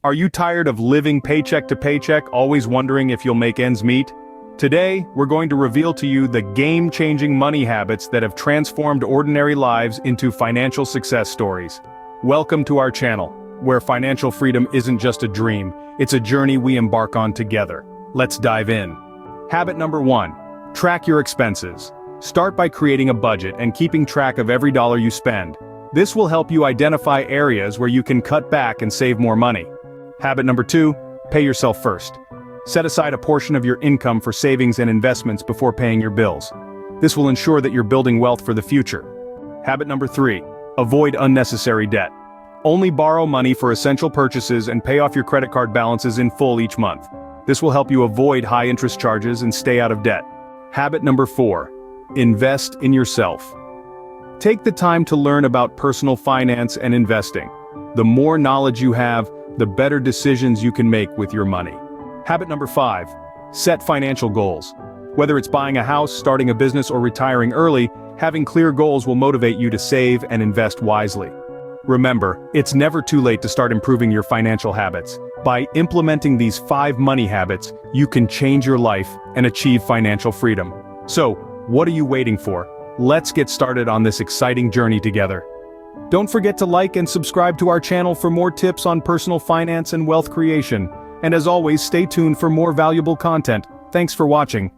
Are you tired of living paycheck to paycheck, always wondering if you'll make ends meet? Today, we're going to reveal to you the game-changing money habits that have transformed ordinary lives into financial success stories. Welcome to our channel, where financial freedom isn't just a dream, it's a journey we embark on together. Let's dive in. Habit number 1. Track your expenses. Start by creating a budget and keeping track of every dollar you spend. This will help you identify areas where you can cut back and save more money. Habit number 2, pay yourself first. Set aside a portion of your income for savings and investments before paying your bills. This will ensure that you're building wealth for the future. Habit number 3, avoid unnecessary debt. Only borrow money for essential purchases and pay off your credit card balances in full each month. This will help you avoid high interest charges and stay out of debt. Habit number 4, invest in yourself. Take the time to learn about personal finance and investing. The more knowledge you have, the better decisions you can make with your money. Habit number 5, set financial goals. Whether it's buying a house, starting a business, or retiring early, having clear goals will motivate you to save and invest wisely. Remember, it's never too late to start improving your financial habits. By implementing these 5 money habits, you can change your life and achieve financial freedom. So, what are you waiting for? Let's get started on this exciting journey together. Don't forget to like and subscribe to our channel for more tips on personal finance and wealth creation. And as always, stay tuned for more valuable content. Thanks for watching.